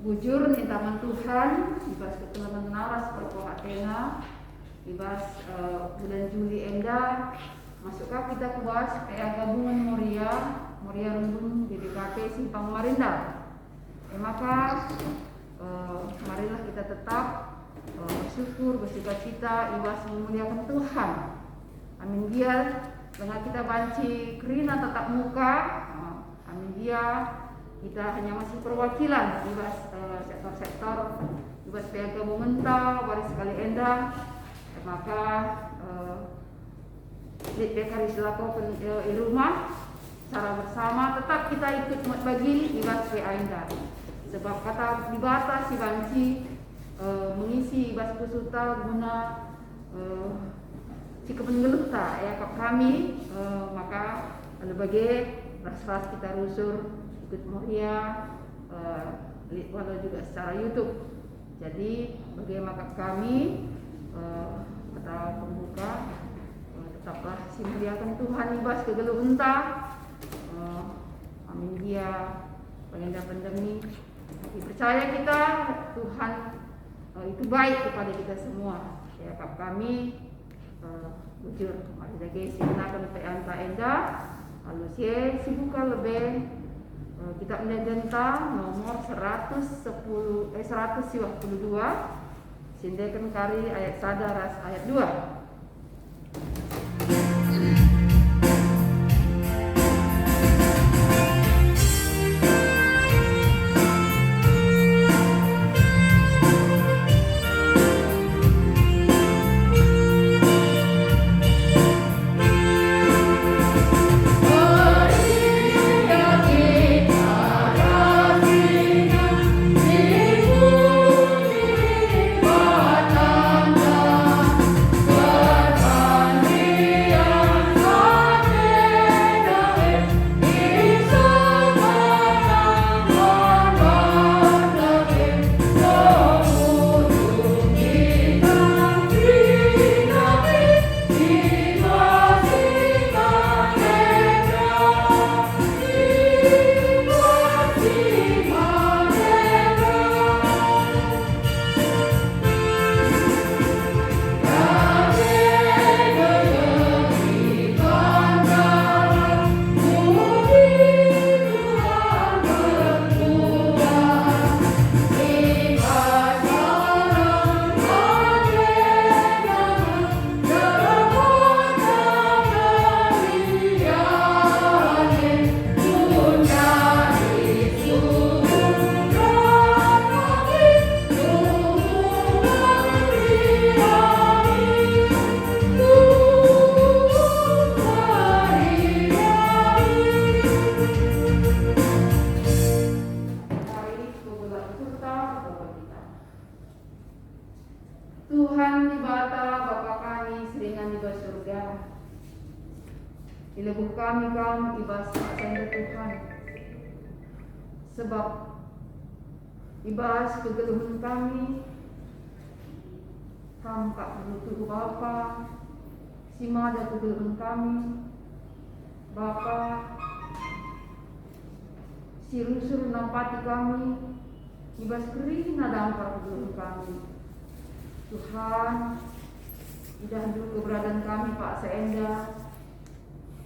bujur nintaman Tuhan ibas ketelaman naras perpohatena ibas bulan Juli enda masuklah kita ke bas kayak gabungan Moria Rembun GDKP Simpang Marinda. Maka marilah kita tetap bersyukur, bersukacita, ibas memuliakan Tuhan. Amin dia dengan kita banci kerina tatap muka. Amin dia kita hanya masih perwakilan ibas sektor-sektor ibas PLK Bumenta baris sekali enda. Maka di PKR selaku rumah secara bersama tetap kita ikut bagi ibas PA enda. Sebab kata dibatas si banci mengisi ibas kusuta guna si kepengeluta ya kami maka lebih ras-ras kita rusur ikut Moria walau juga secara YouTube. Jadi bagaimana kami kata pembuka tetaplah simuliakan Tuhan ibas kegelu unta. Amin dia pengenda pandemi. Percaya kita Tuhan itu baik kepada kita semua. Ya kami bujur mari lagi sinakan peanta enda lalu sibuka lebih kita menegenta nomor 122 sindekan kari ayat sadaras ayat 2. Tuhan di bata Bapa kami seringan di surga. Dilebuh kami ibas asal Tuhan. Sebab ibas kegeluhan kami tak butuh Bapa. Sima ada kegeluhan kami Bapa. Si rusur nampati kami ibas kering nadampar kegeluhan kami. Tuhan, tidak dulu keberadaan kami Pak Seenda,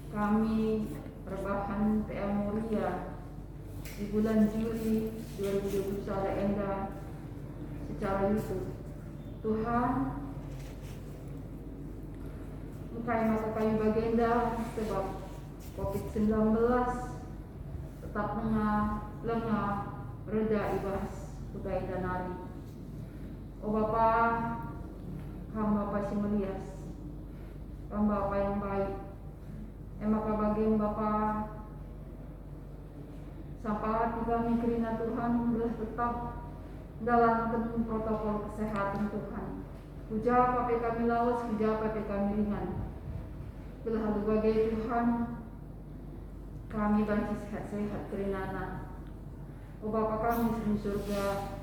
kami rebahan PA Moria di bulan Juli 2021 enda secara YouTube. Tuhan, mukai mata kami bagenda sebab COVID-19 tetap lengah reda ibas pegawai danari. Oh Bapa, hamba Bapa si melias, hamba Bapa yang baik. Maka bagian Bapa, sampai hati kami kerina Tuhan belah tetap dalam protokol kesehatan Tuhan. Puja apa kami lawas, puja apa kami ringan. Belah bagai Tuhan, kami banci sehat-sehat kerinana. Oh Bapa kami di surga.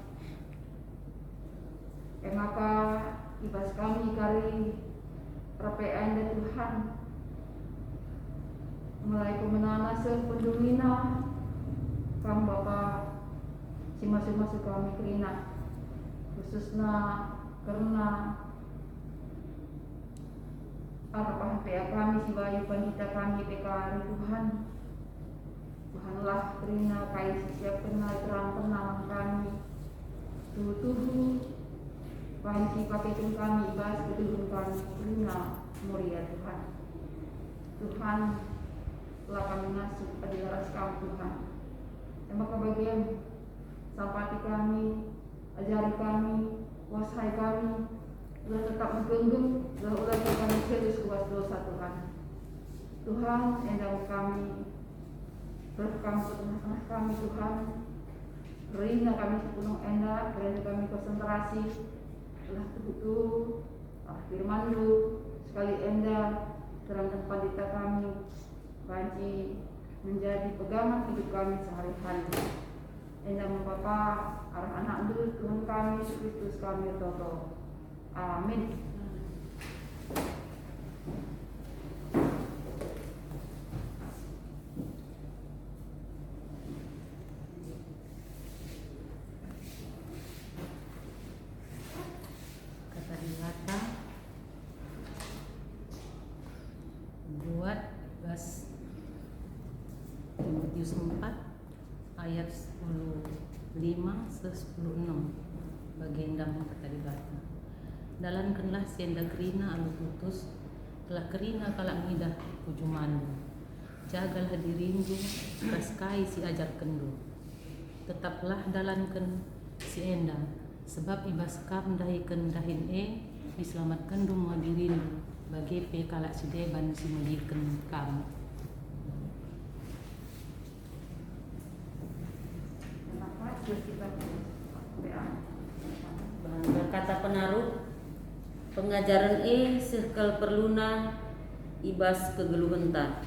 Maka ibas kami kari perpean dan Tuhan mulai pemenana sependulina kam Bapa si masuk kami kerina khususnya karena apa PA kami si bayi pandita kami PKRI Tuhanlah kerina kai siap kenal terang penaman kami tuhu panci pakai kami ibas ketuhun kami kerina mulia Tuhan telah kami ngasih adalah kami Tuhan yang kebagian sampati kami ajari kami kuasai kami ulah tetap menggenggam ulah kami serius kuas dosa Tuhan endang kami berkam tengah kami Tuhan rina kami sepenuh endah rina kami konsentrasi ulah betul firman lu sekali endah terangkan pandita kami panci menjadi pegangan hidup kami sehari-hari endah Bapa arah anak dulu Tuhan kami Yesus Kristus kami toto. Amin. Kata Dilata buat bas Timotius 4 ayat 15 ke 16 bagian dalam kata Dilata. Dalankanlah sienda kerina alu putus telah kerina kalak ngidah pujumandu jagalah dirimu kaskai si ajar kendu tetaplah dalankan si enda sebab ibas kam dahikan dahin diselamatkan rumah dirimu bagi pe kalak si deban si medikan kam. Berkata penaruh pengajaran sekal perluna ibas kegeluhenta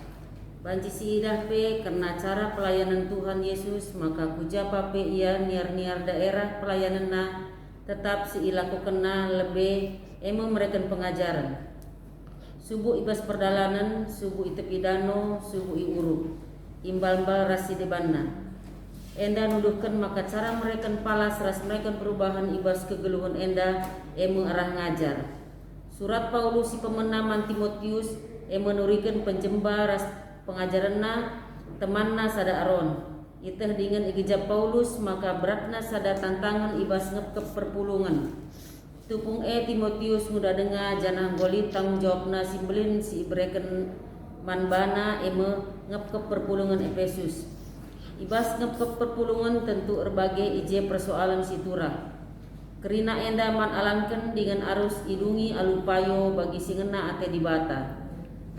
banci siidah pe karena cara pelayanan Tuhan Yesus maka kujapa pe ia niar-niar daerah pelayanan na tetap siilaku kena lebih mereka pengajaran subuh ibas perdalanan subuh itepidano subuh iuruk imbal-imbal rasi debanna enda nuduhkan maka cara mereka palas ras mereka perubahan ibas kegeluhan enda arah ngajar. Surat Paulus si pemenaman Timotius menurikan penjembar ras pengajaranna temanna sada Aron. Itah dengan igijab Paulus maka beratna sada tantangan ibas ngep perpulungan. Tupung Timotius muda dengar janah goli tanggung jawabna simbelin si ibreken manbana ngep perpulungan Efesus. Ibas ngep perpulungan tentu berbagai ije persoalan situra. Kerina enda man alankan dengan arus idungi alupayo bagi singena ate dibata.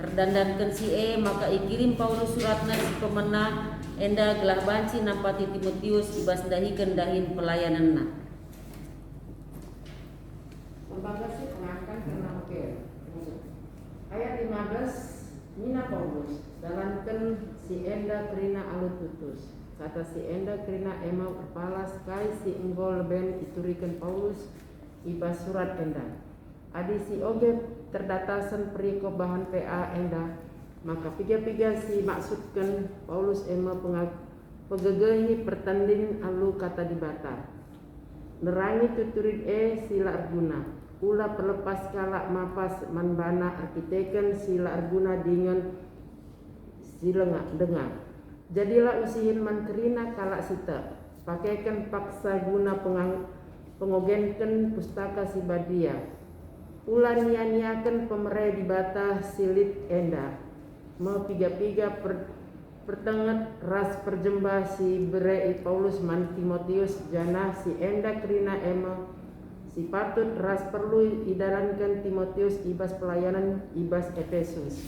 Redandankan si maka ikirim Paulus suratna si pemena enda gelah banci nampati Timotius ibas dahikan dahin pelayananna. Lembaga si pengangkat karena oke. Ayat 15 Nina Paulus dalankan si enda kerina alututus. Kata si enda kerina emang berpalas kai si enggol ben iturikan Paulus ibas surat enda. Adi si oge terdatasan periko bahan PA enda. Maka piga-piga si maksudkan Paulus emang pegegehi pertanding alu kata dibata. Nerangi tuturin sila arguna. Ula perlepas kalak mapas manbana arkiteken sila arguna dengan sila dengar. Jadilah usihin man kerina kalak sita. Pakaikan paksa guna pengogenkan pustaka si badia. Ulan nianiakan pemerai dibata silit enda. Mau piga-piga pertengat ras perjembah si berei Paulus man Timotius jana si enda kerina ema si patut ras perlu idalankan Timotius ibas pelayanan ibas Efesus.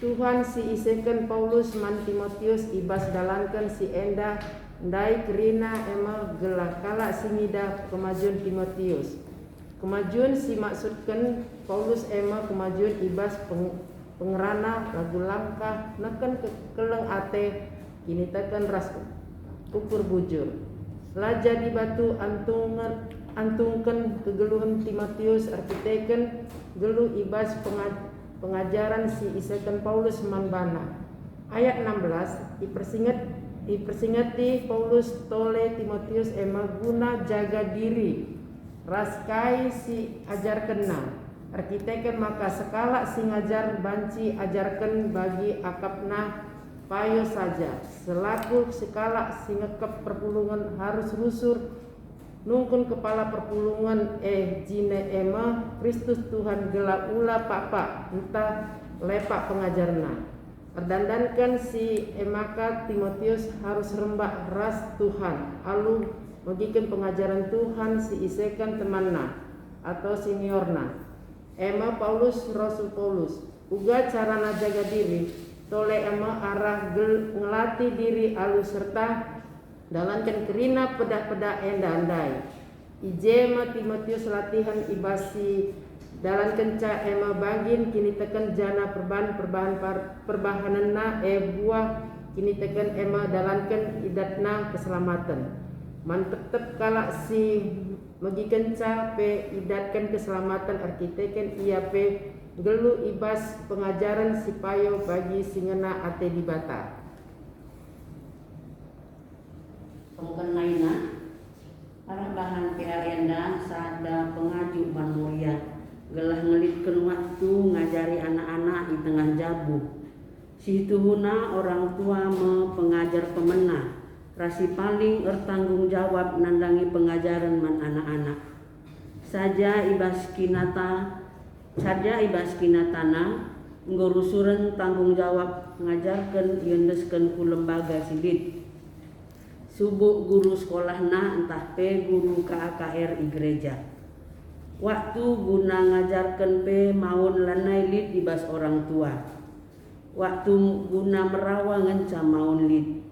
Tuhan si isekan Paulus man Timotius ibas dalankan si enda ndai kerina ema gelah kalak si ngida kemajuan Timotius. Kemajuan si maksudkan Paulus ema kemajuan ibas pengerana lagu langkah neken keleng ate kini tekan ras ukur bujur. Laja di batu antungkan kegeluhan Timotius arkiteken gelu ibas pengajaran si isekan Paulus manbana. Ayat 16 dipersinget Ipersingati Paulus tole Timotius ema guna jaga diri raskai si ajarkenna arkiteken maka sekala si ngajar banci ajarkan bagi akapna payo saja selaku sekala si ngekep perpulungan harus rusur nungkun kepala perpulungan jine ema Kristus Tuhan gela ula papa entah lepak pengajarna perdandankan si emaka Timotius harus rembak ras Tuhan alu bagikan pengajaran Tuhan si isekan temanna atau seniorna ema Paulus Rasul Paulus uga cara jaga diri tole ema arah ngelatih diri alu serta dalankan kerina pedah-pedah andai ijema Timotius latihan ibasi dalan kenca ema bagin kini tekan jana perbahananna buah kini tekan ema dalankan idatna keselamatan mantep kala si magi kenca pe idatkan keselamatan arkiteken ia pe gelu ibas pengajaran si payo bagi singena ate dibata pengkenaina arah bahan PAenda sada pengaju ban mulia gelah ngelitkeun waktu ngajari anak-anak di tengah jabu si tuhuna orang tua me pengajar pemenah rasi paling tanggung jawab nandangi pengajaran man anak-anak saja ibas kinatana ngurusuren tanggung jawab ngajarkeun yeundeskeun ku lembaga sidit subuh guru sekolahna entah pe guru KAKR i gereja waktu guna ngajarkeun pe maun lanai lid ibas orang tua waktu guna merawa ngenca maun lid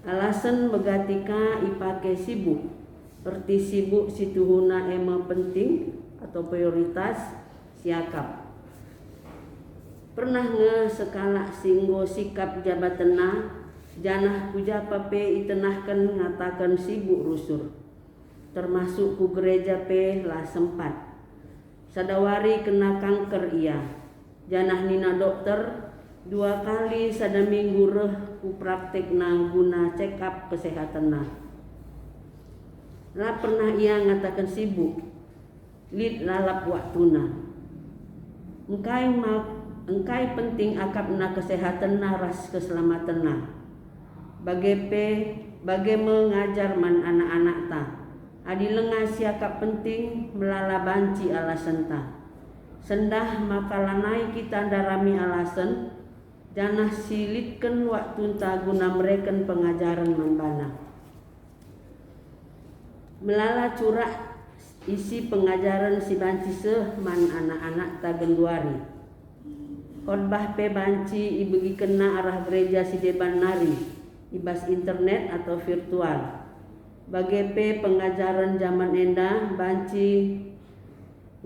alasan begatika ipake sibuk seperti sibuk situhuna ema penting atau prioritas siakap pernah sekala singgo sikap jabatena janah kujapa pe itenahkan ngatakan sibuk rusur termasuk ku gereja pe lah sempat sadawari kena kanker ia janah nina dokter 2 kali sada minggu reh ku praktek nang guna check up kesehatan nah. Lah pernah ia ngatakan sibuk. Lid lalap waktuna. Engkai penting akapna kesehatan na ras keselamatan na. Bage mengajar man anak-anak ta. Adi lengah siakap penting melala banci alasan ta. Sendah makalanai kita darami alasan. Janah silitkan waktu ta guna mereken pengajaran manbana. Melala curak isi pengajaran si banci seh man anak-anak ta genduari. Khotbah pe banci ibegi kena arah gereja si deban nari ibas internet atau virtual. Bage pe pengajaran zaman enda banci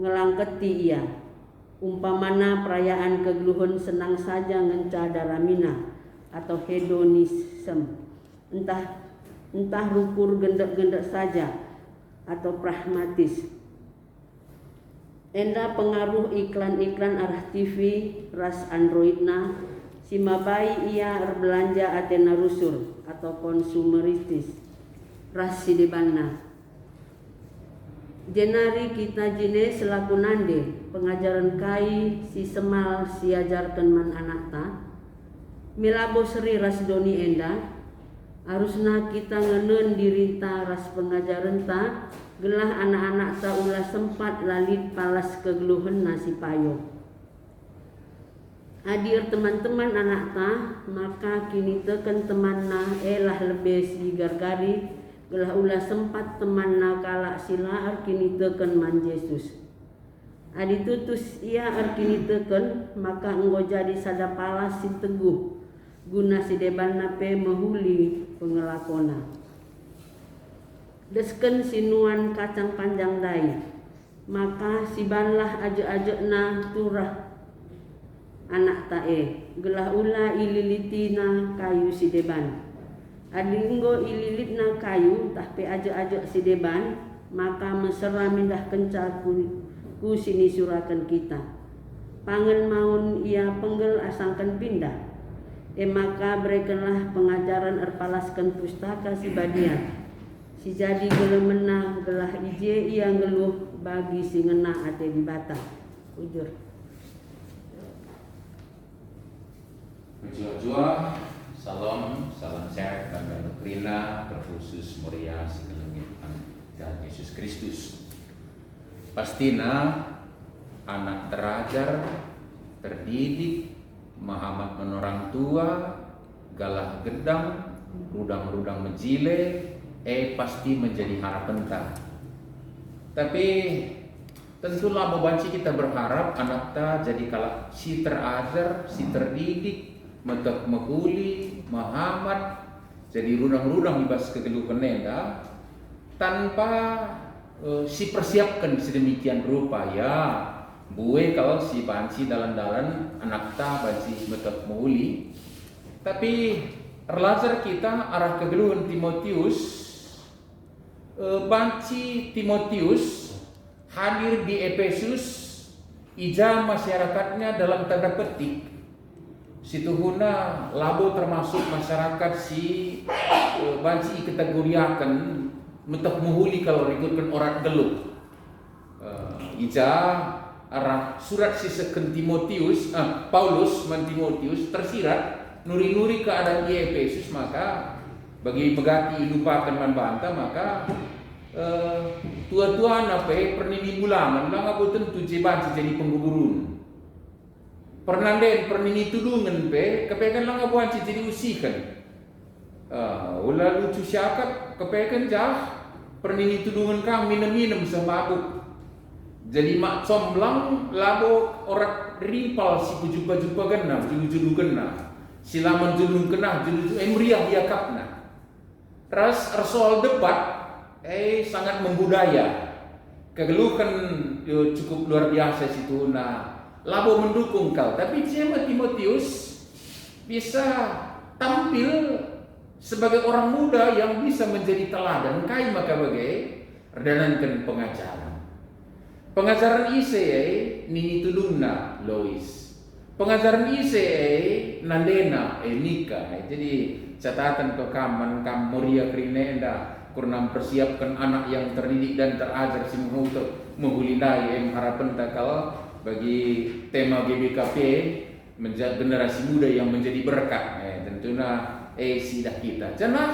ngelangketi ia. Umpamana perayaan kegeluhan senang saja ngenca daramina atau hedonisme entah rukur gendek-gendek saja atau pragmatis. Enda pengaruh iklan-iklan arah TV ras androidna simabai ia berbelanja atena rusur atau konsumeristis ras sidebanna. Jenari kita jine selaku nande pengajaran kai si semal si ajarkan man anakta milabo seri ras doni enda harusna kita ngenen dirita ras pengajaran ta gelah anak-anak ta ulah sempat lalit palas kegeluhan nasi payo hadir teman-teman anak ta maka kini teken teman na elah lebih si gargari gelah ulah sempat teman nakala sila arkini teken man Yesus. Adi tutus ia arkini teken maka enggo jadi sada palas si teguh guna si debanna pe mehuli pengelakona. Desken sinuan kacang panjang dai maka si banlah aje-ajekna turah anak tae gelah ulah ililitina kayu si deban. Adinggo ililitna kayu tahpe aja-aja si deban maka mesera mindah kenca ku sini surakan kita pangen maun ia penggel asangkan pindah maka berikanlah pengajaran erpalaskan pustaka si badia. Si jadi gelemena gelah ije ia ngeluh bagi si ngena ate di bata. Ujur. Jua-jua, salam sehat dan berdokrina terkhusus Moria Sigelengit dan Yesus Kristus. Pastina anak terajar, terdidik, mahamat menorang tua, galah gedang, rudang-rudang menjile, pasti menjadi harapan ta. Tapi tentulah membanci kita berharap anak ta jadi kalau si terajar, si terdidik, metek mekuli, mahamat, jadi rudang-rudang ibas kegeluhan nenda, tanpa si persiapkan sedemikian rupa ya. Buwe kalau si banci dalan-dalan anak ta banci metek mekuli, tapi erlajar kita arah kegeluhan Timotius, banci Timotius hadir di Efesus, ija masyarakatnya dalam tanda petik situhuna labo termasuk masyarakat si banci kategoriakan metek muhuli kalau ikutkan orang geluh. Ija arah surat si seken Timotius, Paulus man Timotius tersirat nuri-nuri keadaan di Efesus, maka bagi megati lupakan man banta maka tua-tua nape pernini bulaman lang aku tentu jeban jadi penggugurun. Pernanden pernini tudungan pe kepekan lang aku anci jadi usikan. Ulah lucu syakap kepekan jah pernini tudungan kang minum-minum semabuk. Jadi mak comblang labo orang rimpal si kujupa-jupa kena, julu-julu kena. Silaman julung kena, julu-julu emriah diakapna. Terus soal debat sangat membudaya. Kegeluhan cukup luar biasa situ. Nah, labo mendukung kau. Tapi jema Timotius bisa tampil sebagai orang muda yang bisa menjadi teladan kai maka bagai redanankan pengajaran. Pengajaran ICE nini tulungna Lois. Pengajaran ICE nandena Nika. Jadi catatan ke kaman kam Moria Krinenda kurang persiapkan anak yang terdidik dan terajar si menghulindai harapan takal bagi tema GBKP menjadi generasi muda yang menjadi berkat. Tentunya sidah kita. Jangan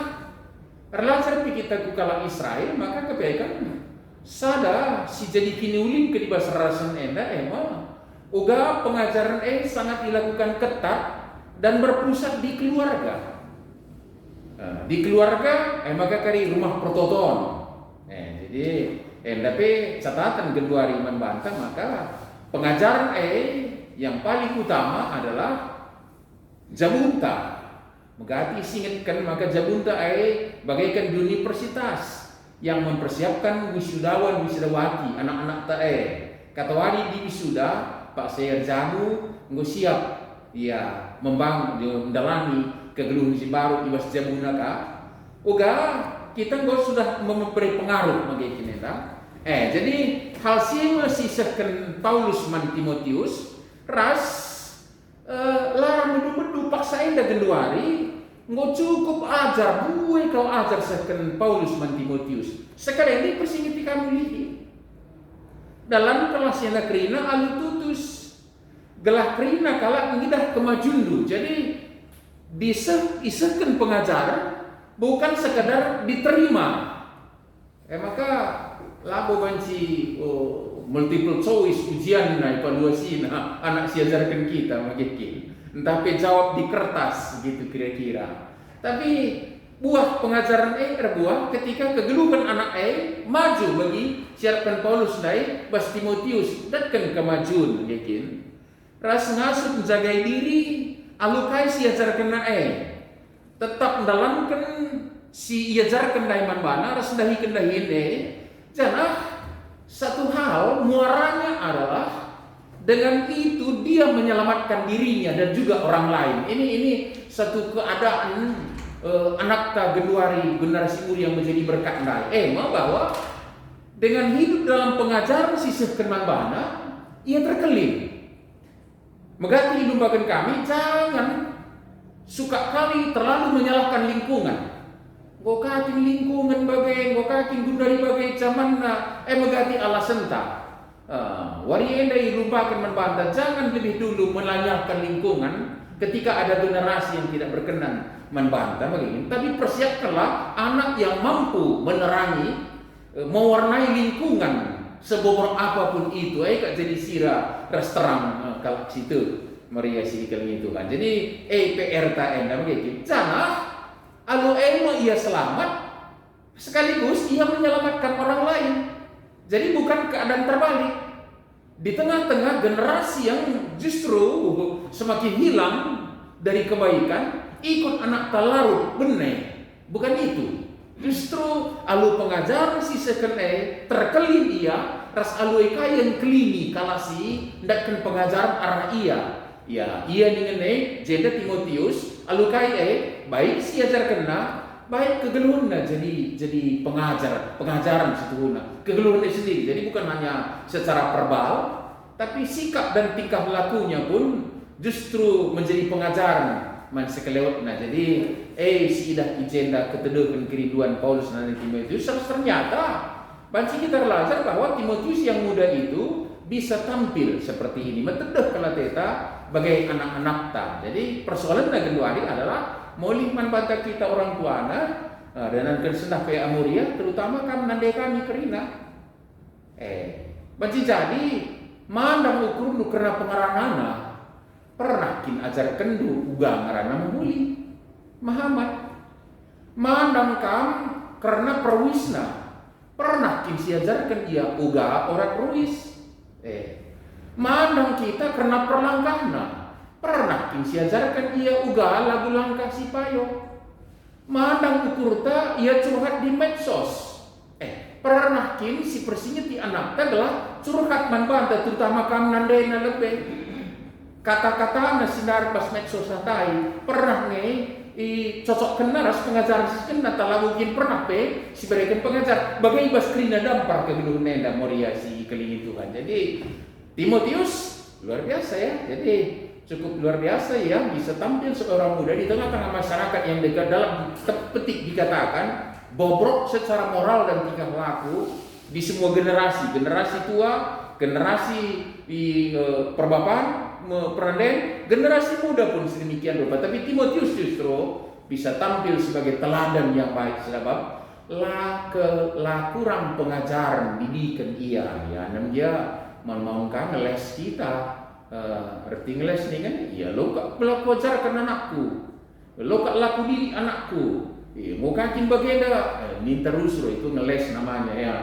erlajar kita kukala Israel maka kebaikan sada si jadi kini ulim ke di bahasa rasan enda uga pengajaran sangat dilakukan ketat dan berpusat di keluarga. Di keluarga maka kari rumah pertoton. Jadi tapi catatan kedua iman bantah maka pengajaran yang paling utama adalah jabunta. Megati singitkan maka jabunta bagaikan universitas yang mempersiapkan wisudawan wisudawati anak-anak katawari di wisuda Pak Sayer Jamu nggak siap ya membangun mendalami kegeluhan si baru ibas jamuna ka uga kita nggak sudah memberi pengaruh bagi kita jadi hal sih masih seken Paulus man Timotius ras larang medu-medu paksa indah genduari nggak cukup ajar buai kau ajar seken Paulus man Timotius sekarang ini persingiti kamu lihi dalam kelas yang krina alu tutus gelah krina kalak ngidah kemajundu. Jadi iseken pengajaran bukan sekadar diterima maka labo banci multiple choice ujian na evaluasi na anak siajarkan kita magikin tapi jawab di kertas gitu kira-kira. Tapi buah pengajaran terbuah ketika kegeluhan anak maju bagi siapkan Paulus dai bas Timotius datkan kemajuan yakin ras ngasuh menjaga diri alukai siajarkan tetap mendalamkan si iajarkan daiman bana ras dahi kendahin jangan satu hal muaranya adalah dengan itu dia menyelamatkan dirinya dan juga orang lain. Ini satu keadaan anak ta genuari generasi muda yang menjadi berkat ndai. Bahwa dengan hidup dalam pengajaran sisih keman bana ia terkelin. Megati lumbakan kami jangan suka kali terlalu menyalahkan lingkungan. Gokakin lingkungan bagai, gokakin gundari bagai zaman megati alasan tak. Wari endai lupakan membantah, jangan lebih dulu menyalahkan lingkungan ketika ada generasi yang tidak berkenan membantah begini. Tapi persiapkanlah anak yang mampu menerangi, mewarnai lingkungan sebobor apapun itu. Kak jadi sira restoran kalau situ Maria sikal itu kan. Jadi PR ta enda begitu. Jangan alu ia selamat sekaligus ia menyelamatkan orang lain. Jadi bukan keadaan terbalik. Di tengah-tengah generasi yang justru semakin hilang dari kebaikan, ikut anak talarut benih. Bukan itu. Justru alu pengajar si sekene terkelin ia, ras alu yang kelini kalasi ndakkan pengajaran arah ia. Ya, ia dengan jenda Timotius alu baik si ajar kena baik kegeluhna jadi pengajaran situhuna kegeluhna sendiri. Jadi bukan hanya secara verbal, tapi sikap dan tingkah lakunya pun justru menjadi pengajaran man sekelewatna. Jadi si idah ijenda keteduhan kerinduan Paulus dan Timotius ternyata banci kita belajar bahwa Timotius yang muda itu bisa tampil seperti ini, metedeh kalateta bagai anak-anak ta. Jadi persoalan kedua hari adalah molih manbata kita orang tuana dan sendah kayak Amuria, terutama kan nande kami kerina. Banci jadi mandang ukur nu karena pengarangana pernah kin ajar kendu uga ngarana memuli Muhammad. Mandang kam karena perwisna pernah kin siajarkan dia uga orang ruis. Mandang kita karena perlangkahna pernah kin siajarkan dia uga lagu langkah si payo. Mandang ukurta ia curhat di medsos. Pernah kin si persinya ti anak adalah curhat manbanta terutama kam nandena lebih. Kata-kata na sinar pas medsos satai pernah cocok kena ras pengajar kena tak mungkin pernah si berikan pengajar bagai bas krina dampar ke gedung nenda Moria si keling itu kan. Jadi Timotius luar biasa ya. Jadi cukup luar biasa ya bisa tampil seorang muda di tengah-tengah masyarakat yang dekat dalam petik dikatakan bobrok secara moral dan tingkah laku di semua generasi tua, generasi di perbapaan, perandan, generasi muda pun sedemikian rupa. Tapi Timotius justru bisa tampil sebagai teladan yang baik sebab kurang pengajaran didikan ia ya, dan dia memaukan ngeles kita. Arti ngeles nih kan, ya lo kak pelaku ajarkan anakku, lo kak laku diri anakku, mau kakin bagenda, ini terus lo itu ngeles namanya ya.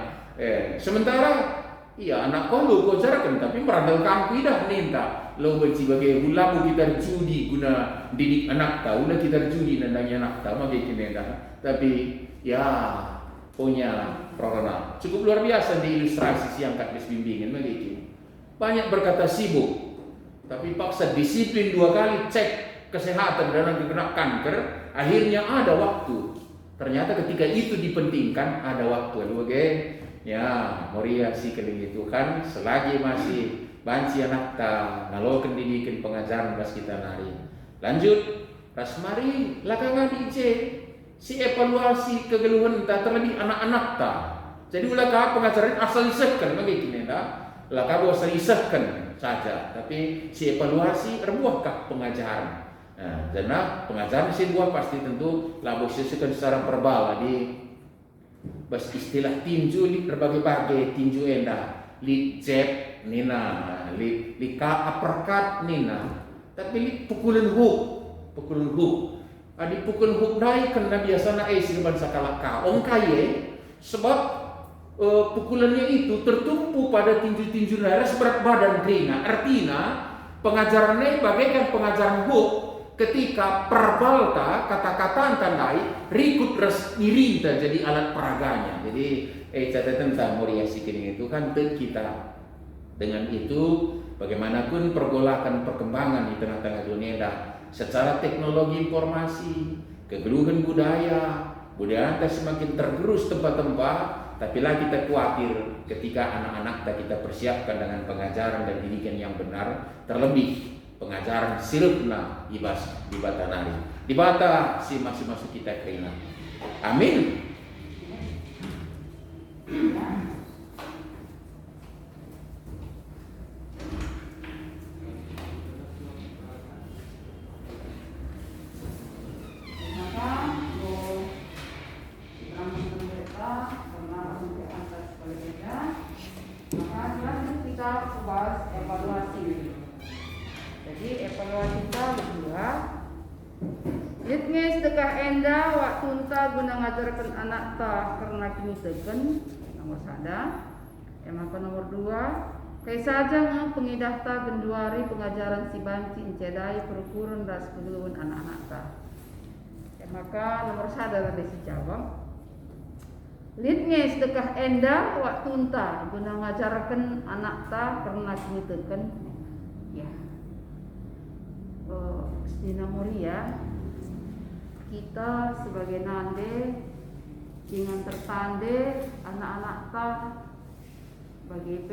Sementara iya anak kau lo ajarkan tapi merandalkan tidak minta lo benci bagai labu kita judi guna didik anak tahu udah kita judi nandanya anak tahu magai kinenda. Tapi ya punya program cukup luar biasa di ilustrasi siang kat bimbingan begitu. Banyak berkata sibuk tapi paksa disiplin 2 kali cek kesehatan dan kena kanker, akhirnya ada waktu. Ternyata ketika itu dipentingkan ada waktu. Oke, ya Moria si keling itu kan selagi masih banci anak ta naloken didikin pengajaran pas kita nari. Lanjut, rasmari lakangan ije si evaluasi kegeluhan ta terlebih anak-anak ta. Jadi ulah pengajaran asal isahkan begini dah. Laka asal isahkan saja, tapi si evaluasi rebuahkah pengajaran. Nah, karena pengajaran si buah pasti tentu labu sesukan secara verbal di bas istilah tinju di berbagai-bagai tinju enda, li jab nina, li ka uppercut nina, tapi li pukulan hook. Adi pukul hook dai kena biasana sirban sakala ka om kaye sebab pukulannya itu tertumpu pada tinju-tinju naras berat badan krina. Artinya pengajarannya bagaikan pengajaran hook ketika perbalta kata-kata tandai rikut res irinta jadi alat peraganya. Jadi catatan tentang Moria Sikiring itu kan kita dengan itu bagaimanapun pergolakan perkembangan di tengah-tengah dunia dah secara teknologi informasi, kegeluhan budaya kita semakin tergerus tempat-tempat. Tapi lagi kita khawatir ketika anak-anak kita persiapkan dengan pengajaran dan didikan yang benar, terlebih pengajaran sirupna ibas di Batanari. Di bata si masuk-masuk kita kerina. Amin. Jadi evaluasi kita berdua. Litnya sedekah enda waktu unta guna ngajarkan anak ta karena kini teken nomor sada. Maka nomor dua. Kayak saja ngah pengidah ta genduari pengajaran si banci encedai perukuran ras keduluan anak-anak ta. Maka nomor sada lebih si jawab. Litnya sedekah enda waktu unta guna ngajarkan anak ta karena kini teken. Ya. Dina mulia kita sebagai nande dengan tertande anak-anak ta bagi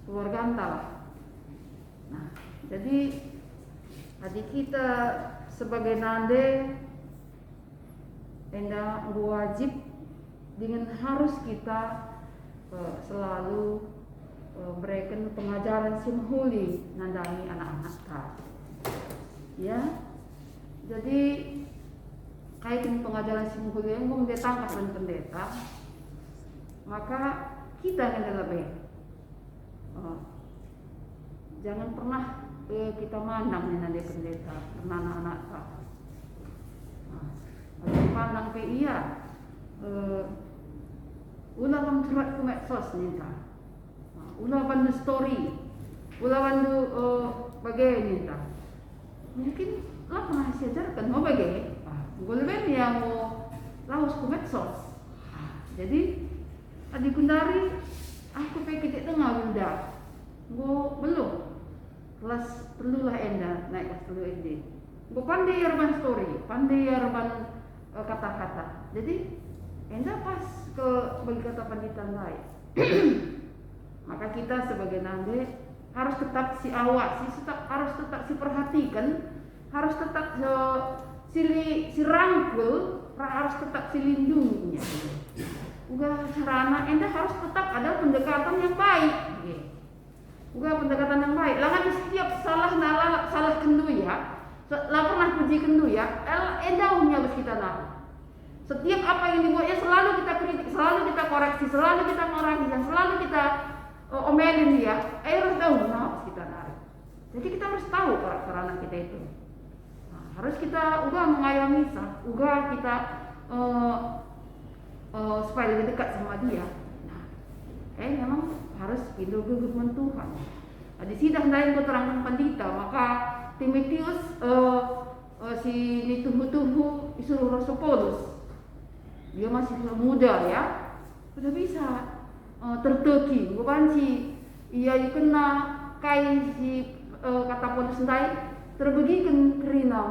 keluarga ta. Nah, jadi adik kita sebagai nande enda wajib dengan harus kita selalu berikan pengajaran simhuli nandani anak-anak ta. Ya, jadi kaitan pengajaran simhuli yang ditangkap dan pendeta, maka kita yang lebih jangan pernah kita mandang nanti pendeta karena anak-anak ta. Pandang pe iya, ulah memcurat ke medsos nih ta, ulah bantu story, ulah bantu bagai nih ta. Mungkin lah pernah diajarkan mau bagai, gue lebih yang mau lawas ke medsos. Jadi adik kundari aku pengen tengah bunda, gue belum kelas perlulah enda naik kelas perlu SD. Gue pandai yarban story, pandai yarban kata-kata. Jadi enda pas ke bagi kata panditan lain. Maka kita sebagai nande harus tetap si awak, harus tetap si perhatikan, harus tetap si rangkul, harus tetap si lindunginya. Uga sarana enda harus tetap ada pendekatan yang baik. Uga pendekatan yang baik. Langan setiap salah kendu ya, lah pernah puji kendu ya, enda harus kita naruh. Setiap apa yang dibuatnya selalu kita kritik, selalu kita koreksi, selalu kita ngoreksi, dan selalu kita omelin dia, harus tahu harus kita narik. Jadi kita harus tahu karakter anak kita itu. Nah, harus kita uga mengayomi uga kita supaya lebih dekat sama dia. Nah, memang harus hidup dengan Tuhan. Nah, di sini dah keterangan pendeta, maka Timotius si nituhu disuruh Rasul Paulus. Dia masih muda ya, sudah bisa terteki, bukanci ia kena kai si kata Paulus sendai terbagikan kerina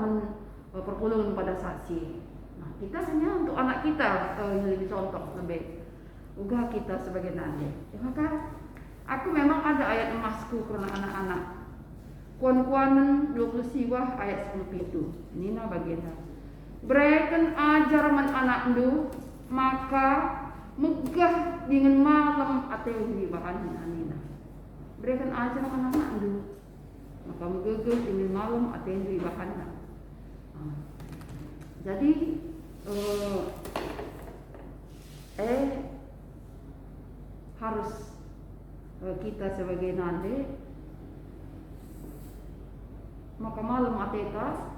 perpuluhan pada saksi. Nah, kita hanya untuk anak kita yang lebih contoh lebih uga kita sebagai nande. Maka aku memang ada ayat emasku karena anak-anak. Kuan-kuanan 20 siwah ayat 10 itu. Nina bagian berikan ajaran anak ndu maka megah dengan malam atau di bahan anina. Berikan ajaran anak ndu maka megah dengan malam atau di bahan. Jadi harus kita sebagai nande maka malam ateta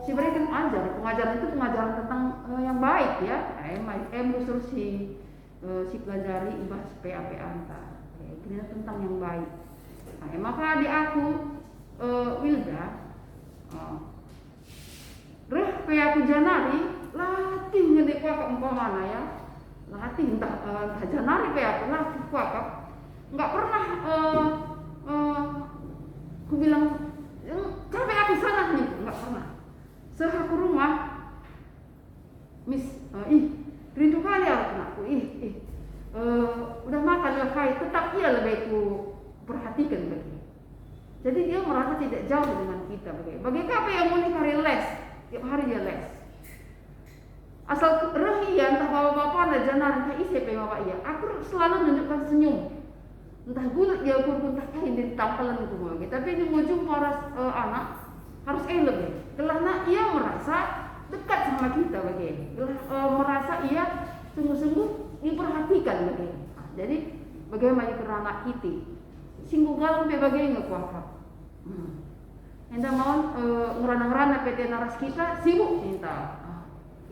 si berikan pengajaran itu pengajaran tentang yang baik ya. Terus si pelajari ibas PAP anta. Kira tentang yang baik. Maka di aku Wilda reh PAP Janari latih ngedek wakap umpamana ya. Latih entah Janari PAP latih wakap. Enggak pernah ku bilang capek aku sana nih, enggak pernah. Sehaku rumah, rindu kali anakku, udah makan udah kaya, tetap ia lebih ku perhatikan bagi. Jadi dia merasa tidak jauh dengan kita bagi. Bagi apa yang mau hari les, tiap hari dia les. Asal rahian entah bapak-bapak na janar entah isi pe bapak iya. Aku selalu menunjukkan senyum. Entah gulat dia aku entah kain di tampalan itu mau. Tapi di ujung para anak harus elok ya. Karena ia merasa dekat sama kita bagi. Merasa ia sungguh-sungguh diperhatikan bagi. Jadi bagaimana kerana anak kita singgung galau pe bagi ngekuat. Enda mau ngerana-ngerana PT naras kita sibuk minta.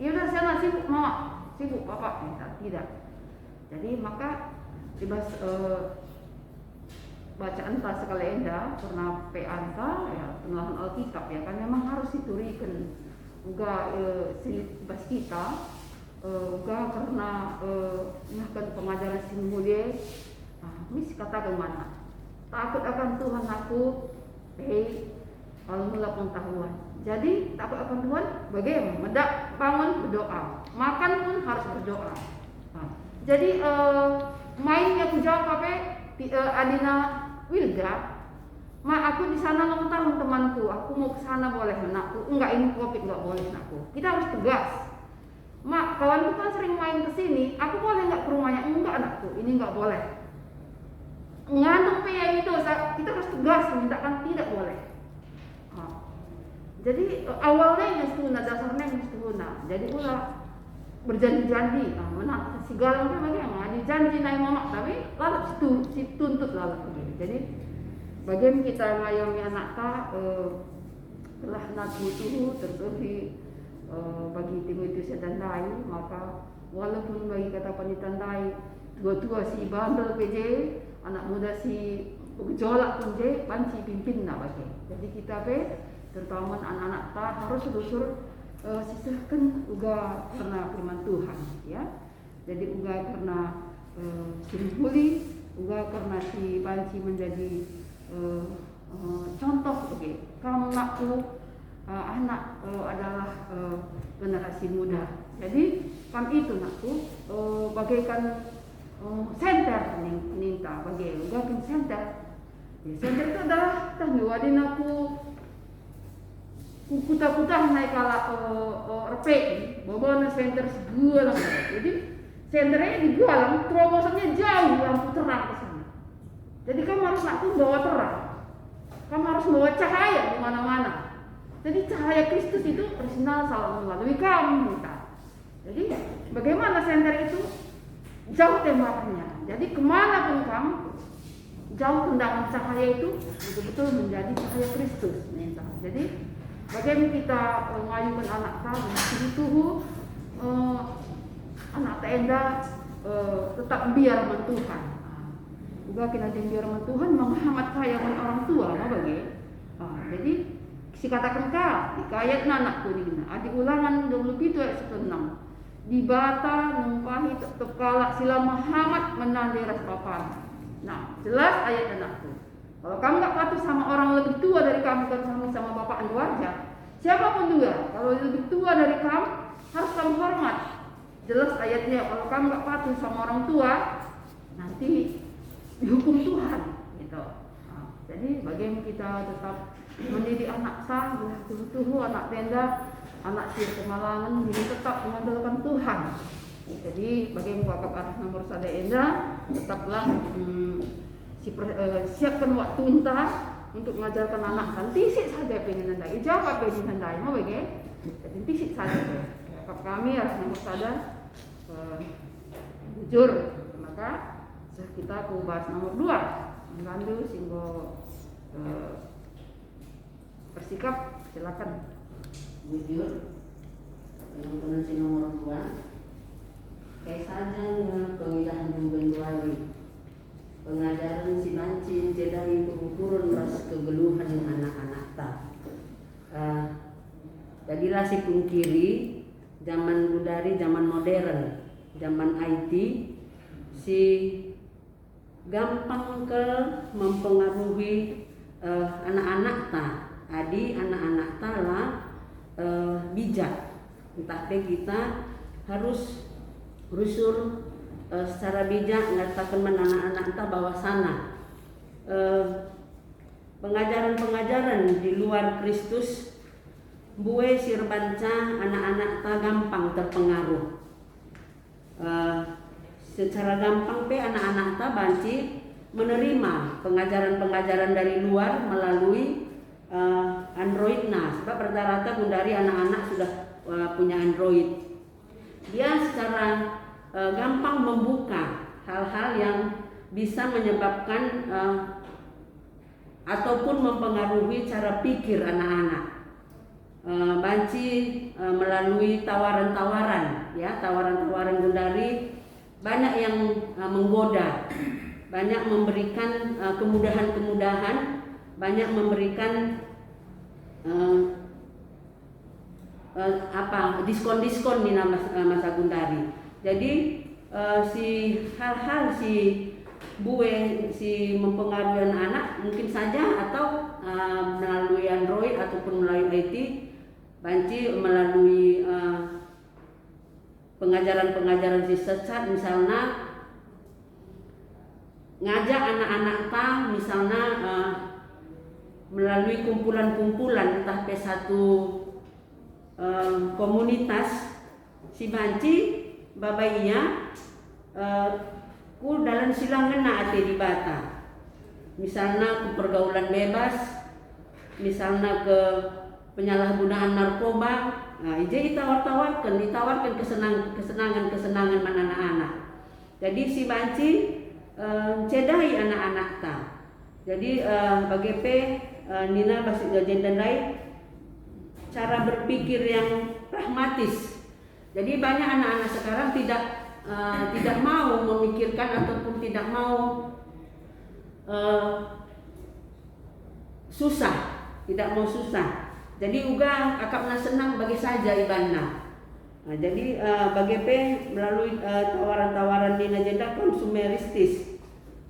Ya udah saya nggak sibuk mama, sibuk papa minta tidak. Jadi maka dibahas bacaan ta sekali enda pernah peanta ya penelahan Alkitab ya kan memang harus diturikan uga silibas kita uga karena kan pengajaran simulie mis kata kemana takut akan Tuhan aku kalau mula pengetahuan. Jadi takut akan Tuhan bagaimana? Medak bangun berdoa, makan pun harus berdoa. Jadi mainnya aku jawab apa? Adina Wilga, aku di sana ulang tahun temanku, aku mau ke sana boleh menakku? Enggak, ini COVID enggak boleh menakku. Kita harus tegas. Kawanku kan sering main ke sini, aku boleh enggak ke rumahnya? Enggak anakku, ini enggak boleh. Ngandung yang itu, kita harus tegas memintakan tidak boleh. Jadi awalnya yang setuna, dasarnya yang setuna. Jadi ulah berjanji-janji, segala macam bagaimana? Dijanji naik mamak, tapi lalu tuntut lalu. Jadi bagaimana kita ngayomi anak ta telah nak itu tertuhi bagi Timotius ditandai, maka walaupun bagi kata ditandai tua si bandel PJ, anak muda si gejolak pun je, panci pimpin nak bagi. Jadi kita terutama anak-anak tak harus selusur sisahkan uga karena firman Tuhan ya. Jadi uga karena simboli, uga karena si banci menjadi contoh oke. Kamu nakku anak adalah generasi muda. Jadi kami itu nakku bagaikan center ninta bagai uga kan center. Ya, center itu adalah tangguwadin aku kuta-kuta naik kala repek bawa na center segala jadi centernya digalang terobosannya jauh lampu terang ke sana. Jadi kamu harus nak bawa terang, kamu harus bawa cahaya di mana-mana. Jadi cahaya Kristus itu personal selalu melalui kamu minta. Jadi bagaimana center itu jauh tembakannya. Jadi kemana pun kamu jauh tendangan cahaya itu betul-betul menjadi cahaya Kristus minta. Jadi bagaimana kita mengayuhkan anak kami itu anak tenda tetap biar Tuhan. Juga kita biar Tuhan menghemat kaya orang tua, bagi. Jadi si katakan di ayat anakku ini, di Ulangan 27 ayat 16. Di bata numpahi tetap kalak sila menghemat menandai ras papan. Nah, jelas ayat anakku. Kalau kamu nggak patuh sama orang lebih tua dari kamu, kan sama bapak dan keluarga, siapapun juga, kalau lebih tua dari kamu harus kamu hormat. Jelas ayatnya, kalau kamu nggak patuh sama orang tua, nanti dihukum Tuhan. Gitu. Nah, jadi bagaimana kita tetap mendidik anak sah, tuh anak tenda, anak sir kemalangan, ini tetap mengandalkan Tuhan. Jadi bagaimana wakaf arah nomor sada enda, tetaplah siapkan waktu entah untuk mengajarkan anak kan tisik saja pengen nandai jawab pengen nandai mau bagaimana jadi tisik saja wakaf kami harus nomor sada jujur maka kita bahas nomor 2 mengandung singgo bersikap silakan jujur yang nomor 2 kayak saja pengidahan benduari pengajaran si mancin jedai pengukuran ras kegeluhan anak-anak tak. Jadilah si pungkiri zaman budari, zaman modern, zaman IT si gampang ke mempengaruhi anak-anak tak. Adi anak-anak tak lah bijak. Entah kita harus rusur secara bijak mengatakan anak-anak entah bawah sana pengajaran-pengajaran di luar Kristus Bue sirbanca anak-anak ta gampang terpengaruh. Secara gampang pe anak-anak ta banci menerima pengajaran-pengajaran dari luar melalui Android. Nah, sebab rata-rata gundari anak-anak sudah punya Android. Dia secara gampang membuka hal-hal yang bisa menyebabkan ataupun mempengaruhi cara pikir anak-anak. Banci melalui tawaran-tawaran, ya, tawaran-tawaran gundari banyak yang menggoda, banyak memberikan kemudahan-kemudahan, banyak memberikan diskon-diskon di masa gundari. Jadi si hal-hal si bue si mempengaruhi anak mungkin saja atau melalui Android ataupun melalui IT, banci melalui pengajaran-pengajaran si sesat, misalnya ngajak anak-anak ta misalnya melalui kumpulan-kumpulan entah ke satu komunitas, si banci babainya ku dalam silang ngena ate di bata, misalnya ke pergaulan bebas, misalnya ke penyalahgunaan narkoba. Nah, ije ditawarkan kesenangan mana anak-anak. Jadi si banci cedai anak-anak ta. Jadi bagi nina basi jendandai cara berpikir yang pragmatis. Jadi banyak anak-anak sekarang tidak mau memikirkan ataupun tidak mau susah, tidak mau susah. Jadi uga akapna senang bagi saja ibanna. Nah, jadi bagi melalui tawaran-tawaran di agenda konsumeristis.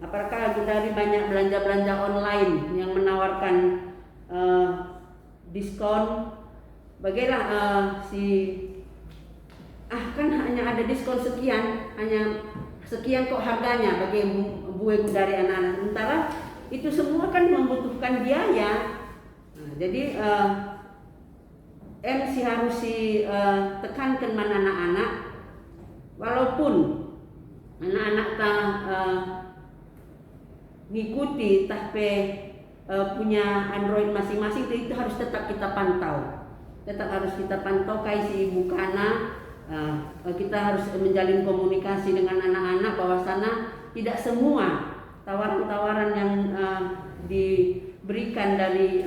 Apakah dari banyak belanja-belanja online yang menawarkan diskon? Bagaimana kan hanya ada diskon sekian, hanya sekian kok harganya bagi bue dari anak-anak. Sementara itu semua kan membutuhkan biaya. Nah, jadi harus tekankan mana anak-anak, walaupun anak-anak ngikuti punya Android masing-masing, itu harus tetap kita pantau. Kai si ibu kana. Kita harus menjalin komunikasi dengan anak-anak bahwasana tidak semua tawaran-tawaran yang diberikan dari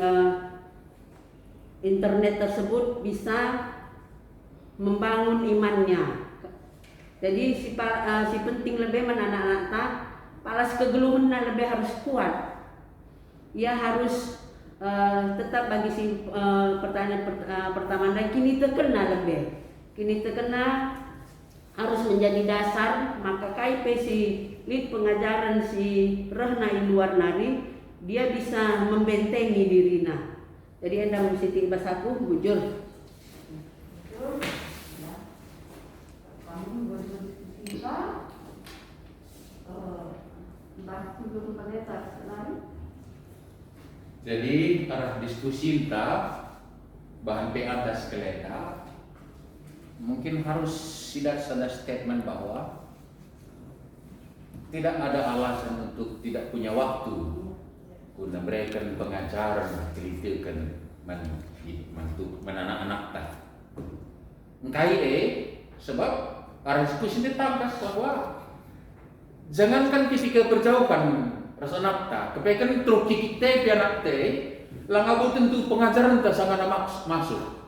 internet tersebut bisa membangun imannya. Jadi si penting lebih anak-anak ta palas kegeluhan lebih harus kuat. Ia harus tetap bagi si pertanyaan pertama dan kini terkena harus menjadi dasar. Maka KIP si lead pengajaran si Rehna di luar nari, dia bisa membentengi dirina. Jadi anda mesti tiba satu bujur. Kamu berdiskusi bahas dulu pendeta selalu. Jadi arah diskusi entah bahan PA das keleda mungkin harus tidak ada statement bahwa tidak ada alasan untuk tidak punya waktu guna memberikan pengajaran kritikan anak-anak tak. Sebab arah diskusi ini tampak bahwa jangankan ketika berjauhan rasa nakta, kepekan truk kita pianak langabu tentu pengajaran tak sangat masuk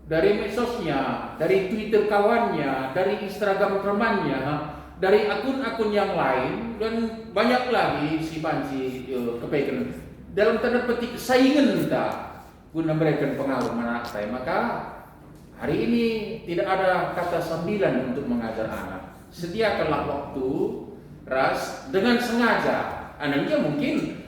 dari medsosnya, dari Twitter kawannya, dari Instagram temannya, dari akun-akun yang lain dan banyak lagi si banci kepekan dalam tanda petik saingan tak guna memberikan pengaruh anak saya. Maka hari ini tidak ada kata sambilan untuk mengajar anak. Sediakanlah waktu ras dengan sengaja. Anaknya mungkin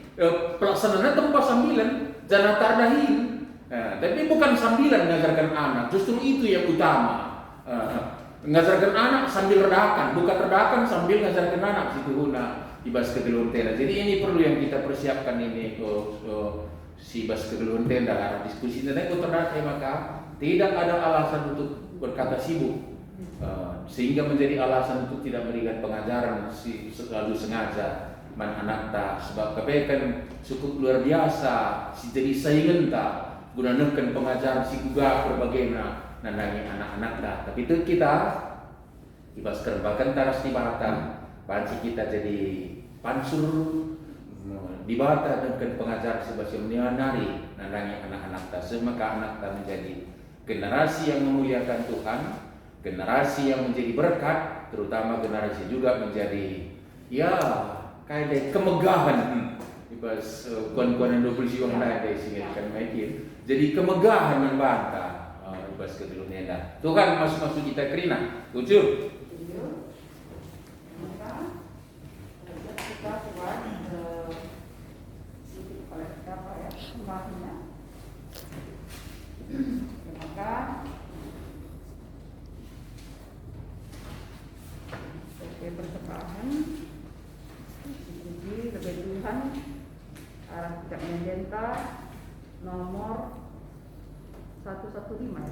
pelaksanaannya tempat sambilan, jangan tardahin. Tapi bukan sambilan mengajarkan anak, justru itu yang utama. Mengajarkan anak sambil redakan, bukan redakan sambil mengajarkan anak situ guna ibas ketelur tera. Jadi ini perlu yang kita persiapkan ini si bas kegeluhan tenda arah diskusi tenda itu terdata maka tidak ada alasan untuk berkata sibuk. Sehingga menjadi alasan untuk tidak memberikan pengajaran selalu sengaja man anak tak sebab kebaikan cukup luar biasa si jadi saingan tak gunakan pengajaran si juga berbagai nandangi anak-anak tak tapi itu kita ibas kerbakan taras di bata panci kita jadi pansur di bata dengan pengajaran sebagai menari nandangi anak-anak tak semaka anak tak menjadi generasi yang memuliakan Tuhan, generasi yang menjadi berkat, terutama generasi juga menjadi ya kayak kemegahan. Ibas kuan-kuanan 20 siwang lain dari sini kan makin. Jadi kemegahan membantah ibas kegeluhan. Tuhan masuk-masuk kita kerina. Tujuh. Maka kita buat sedikit oleh apa ya kembangnya. Maka sebagai persembahan dipuji lebih Tuhan arah tidak menjenta nomor 115 ya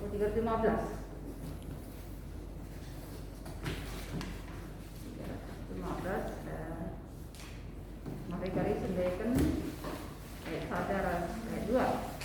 315 mari garis sendirikan ayat sadar ayat 2.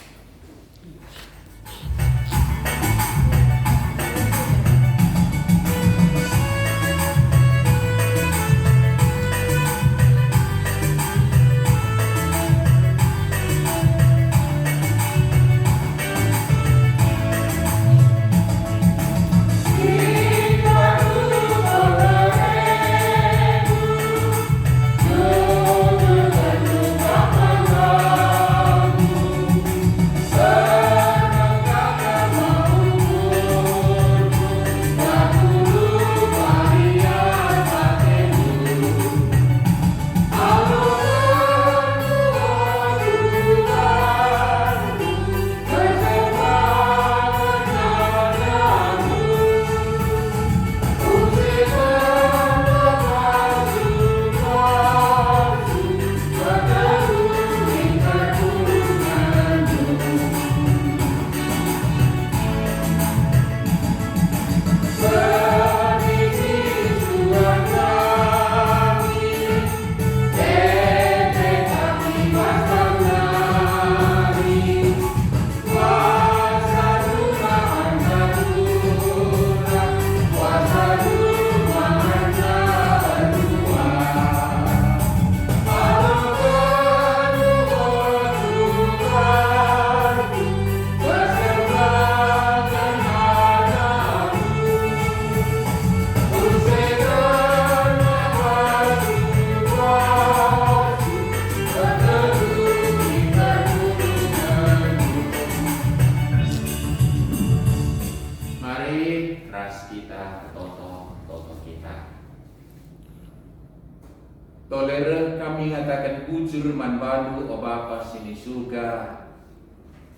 Tolere kami ngatakan bujur man badu o Bapa sini surga.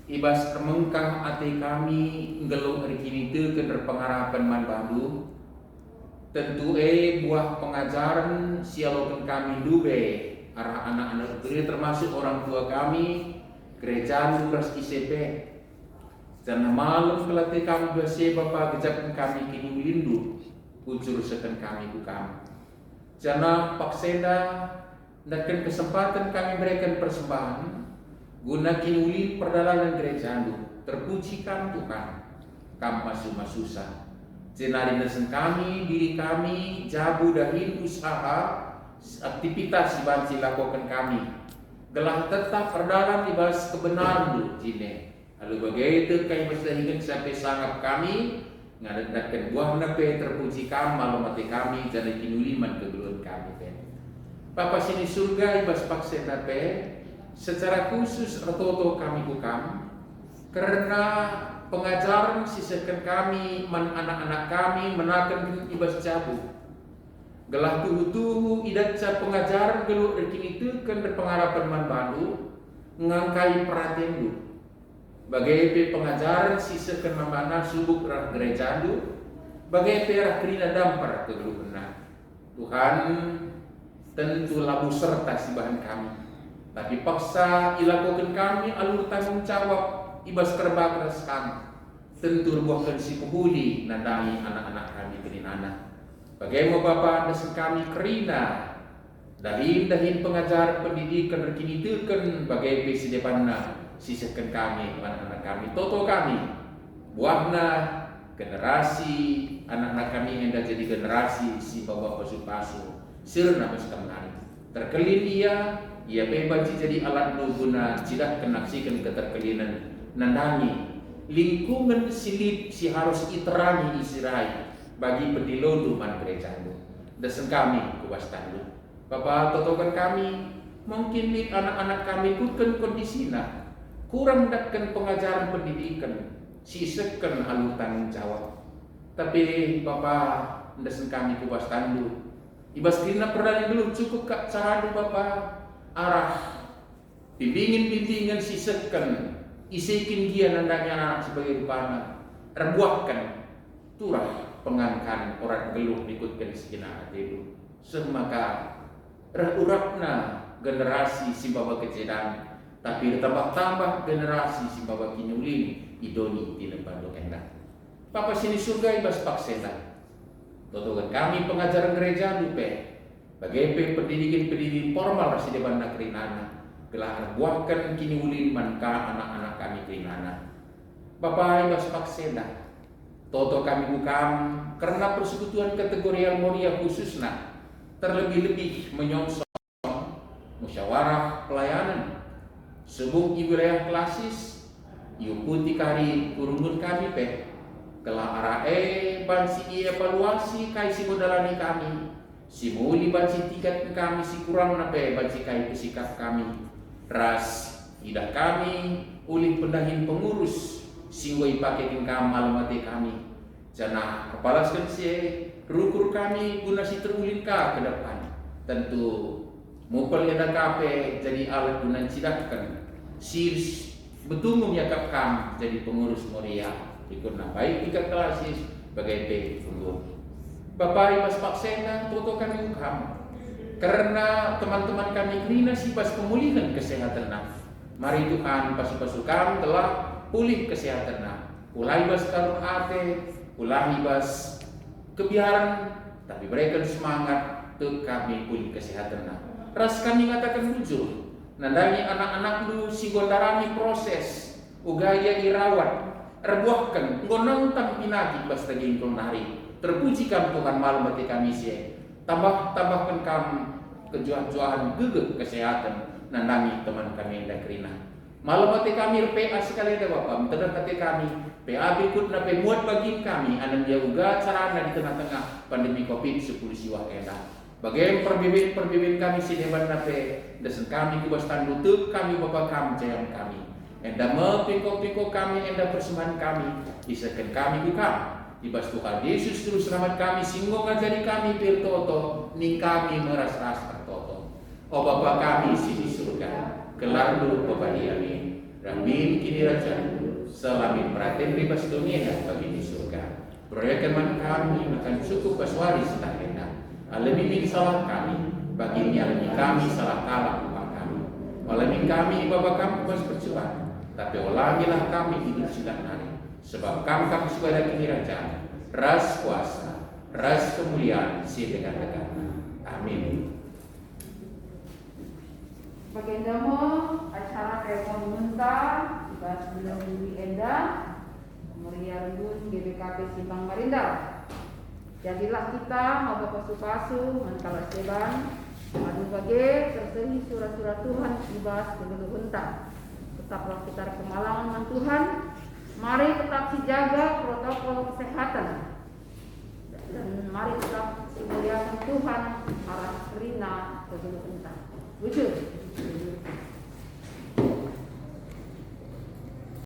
Ibas remengkah ati kami ngelung hari kini teken pengharapan man badu. Tentu buah pengajaran sialokan kami dube arah anak-anak gereja termasuk orang tua kami gereja Luras ICP. Jangan malam kelatih kami bersih Bapa gejakan kami kini melindu bujur seken kami bukan. Jangan pakseda dan kesempatan kami berikan persembahan guna kinuli perdalanan gereja terpuji kami Tuhan kami masuk-masusah jenari nesen kami diri kami jabu dahin usaha aktivitas yang lakukan kami gelah tetap perdalam dibahas kebenaran dulu jine lalu bagaimana kami bersahingan sampai sangat kami ngadatkan buah nape terpuji kami malam mati kami jadi kinuliman kegeluhan kami Bapa sini surga ibas paksa nape secara khusus roto kami bukan karena pengajaran sisakan kami anak-anak kami menakan ibas jabu gelah tuhu idat pengajaran geluk rekini itu kan berpengharapan man bandu ngangkai perhatian du bagai pengajaran sisakan mamana subuk gereja du Bagai perah kerina dampar kegeluhna. Tuhan tentu labu serta si bahan kami. Tapi paksa ilakukan kami alur tanggung jawab ibas kerbakras kami. Tentu buahkan si puhuli nandangi anak-anak kami keninana. Bagaimana Bapak dasar kami kerina dahin pengajar pendidikan rekini teken bagai besi depanna sisakan kami anak-anak kami toto kami buahna generasi anak-anak kami yang dah jadi generasi si bawa pasu-pasu sirna masukkan terkelin ia bebas jadi alat guna tidak kenaksikan keterkelinan nandangi lingkungan silip si harus iterangi isirai bagi pendilodu man gereja dasar kami kubastandu Bapak totokan kami mungkin anak-anak kami ikutkan kondisinya kurang datkan pengajaran pendidikan sisakan alur tanggung jawab. Tapi Bapak ndasen kami kubas tandu. Ibas kina perdana dulu cukup kak cara Bapak arah bimbingan sisakan isikin dia nandanya anak sebagai rupana rebuahkan turah pengangkan orang geluh ikutkan sekina itu semaka urapna generasi si baba kecedan tapi tambah-tambah generasi si baba kinyulin idoni di lembaga endah. Papa sini surga ibas paksena. Totokan kami pengajaran gereja lupe. Bagai pendidikan formal rasi depan kerinana. Telah buahkan kini ulin manka anak-anak kami kerinana. Bapak ibas paksena. Toto kami bukan karena persekutuan kategori moria khususna terlebih-lebih menyongsong musyawarah pelayanan sebuah wilayah klasis yuputi kari kurungun kami telah arae bansi evaluasi kai si modalani kami si muli bansi tiket kami si kurang nape bansi kai sikap kami ras idah kami ulih pendahin pengurus singwai paketin kamal mati kami jana kepalaskan si rukur kami guna si terulin ka ke depan tentu mupel yada kape jadi alat guna sidakkan sirs betul menyakap kami jadi pengurus moria ikutna baik tingkat klasis bagai pengurus Bapak ibas paksena toto kami ukam karena teman-teman kami kerina si pas pemulihan kesehatan mari Tuhan pasu-pasukan telah pulih kesehatan ulai bas karun ate ulai bas kebiaran tapi mereka semangat untuk kami pulih kesehatan ras kami ngatakan jujur nandangi anak-anak lu si gondarani proses ugaya irawat rebuahkan ngonantang pinagi bas tadi nari terpujikan Tuhan malam mati kami sih tambahkan kami kejuan-juan gegek kesehatan nandangi teman kami yang kerina malam mati kami PA sekali ada Bapak mentedak hati kami PA berikut nape muat bagi kami anak dia uga carana di tengah-tengah pandemi COVID-19 siwah enak bagaimana perbibit kami sineban nape desen kami kubas tandutuk kami Bapak kami jayang kami enda mepingko kami enda persembahan kami isakan kami buka ibas Tuhan Yesus terus selamat kami singgo ngajari kami pirtoto ning kami meras-ras toto oh Bapak kami di surga kelar dulu Bapak amin ramin kini raja selamin praten bebas dunia bagi di surga proyekkan kami makan cukup paswari setah enak alamin salah kami bagi nyalami kami salah kalah upah kami alamin kami Bapak kami pas percobaan tapi ulangilah kami hidup siang hari sebab kami sebagai kini raja ras kuasa ras kemuliaan si dekat-dekat amin. Bagendamo acara Remon Munta dibahas beliau Yuli Enda Moria Rundun GBKP Simpang Marinda. Jadilah kita mau pasu-pasu mengkalah seban adu bagai terseri surat-surat Tuhan dibahas begitu hunta. Tetaplah kita kemalangan Tuhan. Mari tetap dijaga protokol kesehatan dan mari tetap dimuliakan Tuhan arah rina begitu hunta. Wujud.